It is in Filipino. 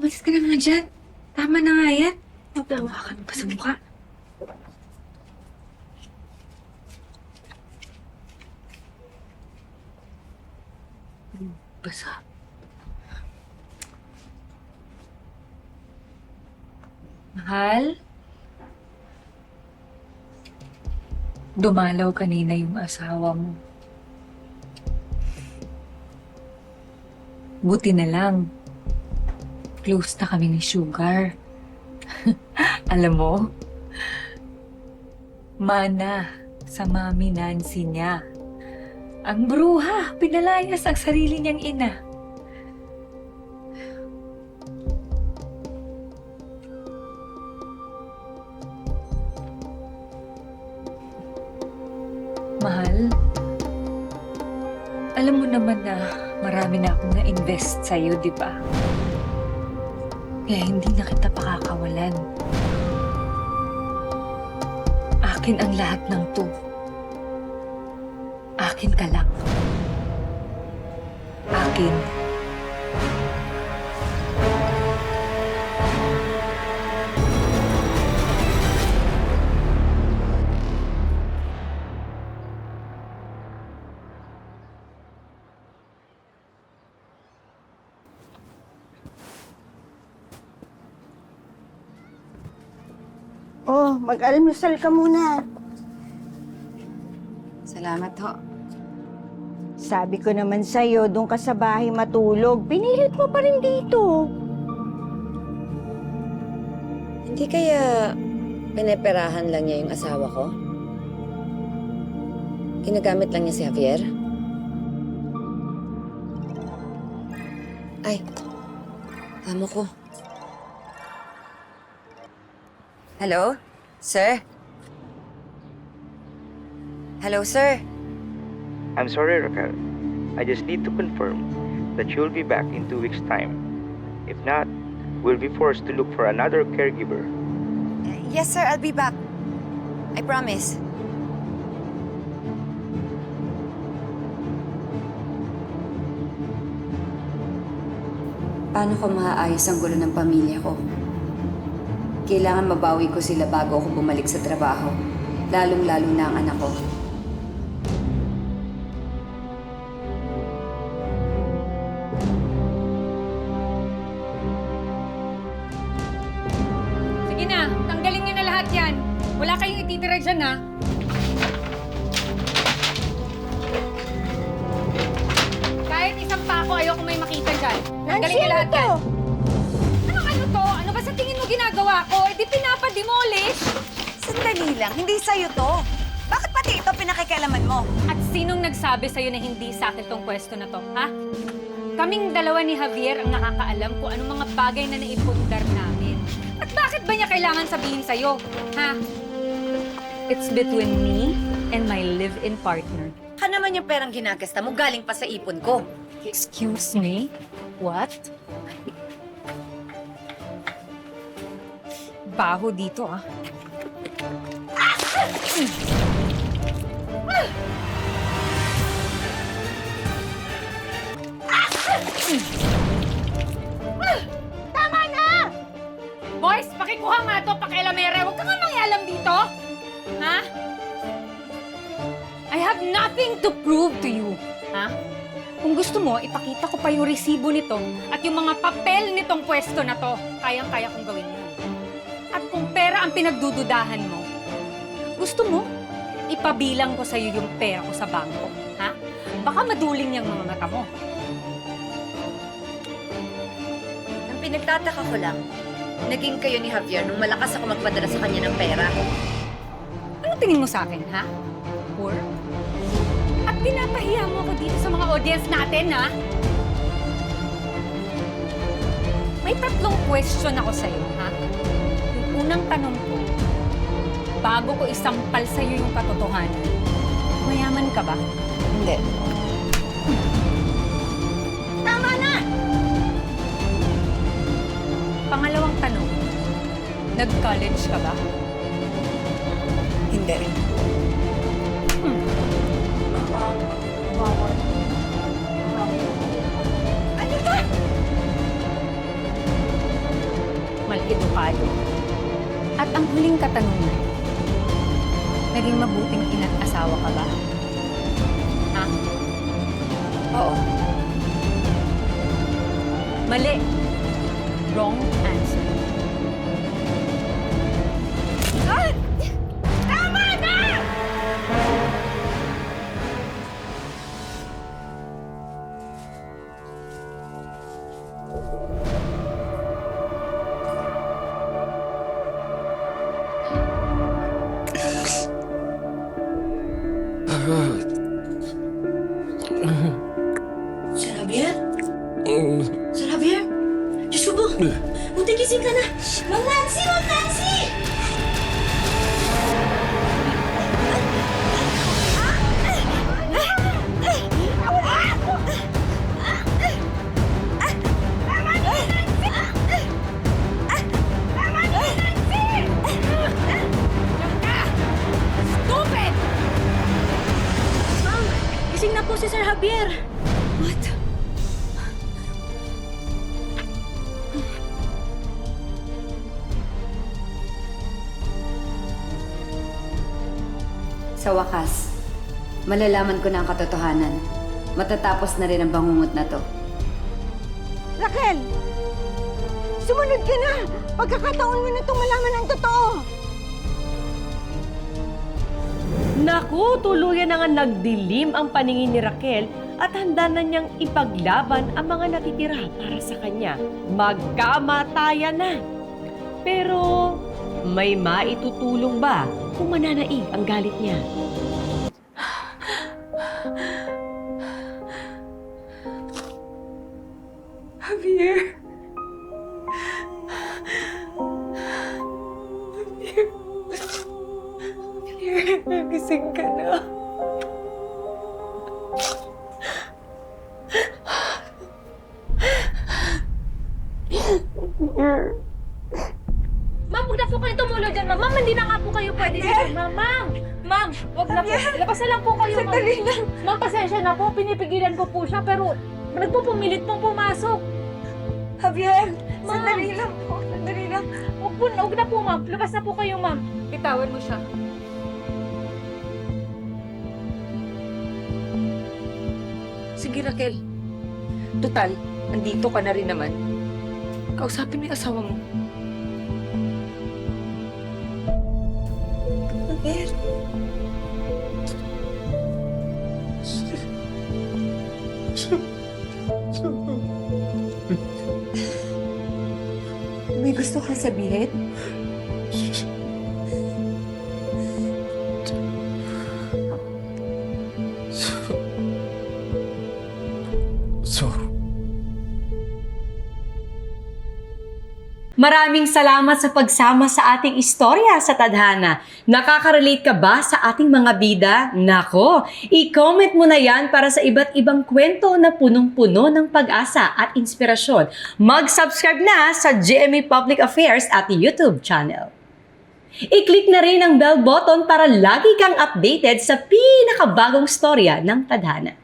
Umalis ka na nga dyan. Tama na nga yan. Nagtawa ka pa sa mukha. Basa. Mahal? Dumalaw kanina yung asawa mo. Buti na lang. Close na kami ni Sugar. Alam mo, mana sa mami Nancy niya. Ang bruha, pinalayas ang sarili niyang ina. Mahal, alam mo naman na marami na akong na-invest sa'yo, di ba? Kaya hindi na kita pakakawalan. Akin ang lahat ng to. Akin ka lang. Akin. Oh, mag-almusal ka muna. Salamat ho. Sabi ko naman sa'yo, doon ka sa bahay matulog. Pinilit mo pa rin dito. Hindi kaya pineperahan lang niya yung asawa ko? Ginagamit lang niya si Javier? Ay, amo ko. Hello? Sir? Hello, sir? I'm sorry, Raquel. I just need to confirm that you'll be back in 2 weeks' time. If not, we'll be forced to look for another caregiver. Yes, sir. I'll be back. I promise. Paano ko maaayos ang gulo ng pamilya ko? Kailangan mabawi ko sila bago ako bumalik sa trabaho. Lalong-lalo na ang anak ko. Sige na, tanggalin niyo na lahat yan. Wala kayong ititira dyan, ha? Kahit isang pa ako, ayoko may makita dyan. Tanggalin niyo lahat yan. Ano to? Ano ba sa tingin mo ginagawa ko? Eh di pinapa-demolish! Sandali lang. Hindi sa'yo to. Bakit pati ito pinakikialaman mo? At sinong nagsabi sa'yo na hindi sa akin tong pwesto na to, ha? Kaming dalawa ni Javier ang nakakaalam kung anong mga bagay na naipundar namin. At bakit ba niya kailangan sabihin sa'yo, ha? It's between me and my live-in partner. Ka naman yung perang ginagasta mo galing pa sa ipon ko. Excuse me? What? Baho dito, ah. Tama na! Boys, pakikuha nga to, pakialamere. Huwag ka nga mangialam dito. Ha? I have nothing to prove to you. Ha? Kung gusto mo, ipakita ko pa yung resibo nito at yung mga papel nitong pwesto na to. Kayang-kaya kong gawin yun. At kung pera ang pinagdududahan mo, gusto mo, ipabilang ko sa'yo yung pera ko sa bangko. Ha? Baka maduling yung mga mata mo. Ang pinagtataka ko lang, naging kayo ni Javier nung malakas ako magpadala sa kanya ng pera. Ano tingin mo sa akin, ha? Poor? At pinapahiya mo ako dito sa mga audience natin, ha? May 3 question ako sa'yo, ha? Yung unang tanong ko, bago ko isampal sa'yo yung katotohanan, mayaman ka ba? Hindi. Tama na! Pangalawang tanong, nag-college ka ba? Hindi. Ano ba? huling katanungan. Naging mabuting ina't asawa ka ba? Ha? Oo. Mali. Wrong answer. Ah! Tama na! Sir Javier? Sir Javier? Diyos ko po! Buti gising ka na! Ma'am Nancy! Ma'am Nancy! Stupid! Ma'am! Gising na po si Sir Javier! What? Sa wakas, malalaman ko na ang katotohanan. Matatapos na rin ang bangungot na to. Raquel! Sumunod ka na! Pagkakataon mo na itong malaman ang totoo! Naku, tuluyan na nga nagdilim ang paningin ni Raquel at handa na niyang ipaglaban ang mga natitira para sa kanya. Magkamatayan na. Pero may maitutulong ba kung mananaig ang galit niya? Javier! Javier, nagising ka na. Ma'am, huwag na po kayo tumulo dyan, ma'am. Ma'am, hindi na nga po kayo pwede dito, ma'am. Ma'am, ma'am, huwag na po. Labas na lang po kayo, ma'am. Sandali lang. Ma'am, pasensya na po. Pinipigilan ko po siya, pero nagpupumilit pong pumasok. Javier! Ma'am. Sandali lang po. Sandali lang. Huwag na po, ma'am. Labas na po kayo, ma'am. Bitawan mo siya. Sige, Raquel. Total, andito ka na rin naman. Kausapin mo yung asawa mo. Javier. May gusto kang sabihin? Maraming salamat sa pagsama sa ating istorya sa Tadhana. Nakaka-relate ka ba sa ating mga bida? Nako, i-comment mo na yan para sa iba't ibang kwento na punong-puno ng pag-asa at inspirasyon. Mag-subscribe na sa GMA Public Affairs at YouTube channel. I-click na rin ang bell button para lagi kang updated sa pinakabagong storya ng Tadhana.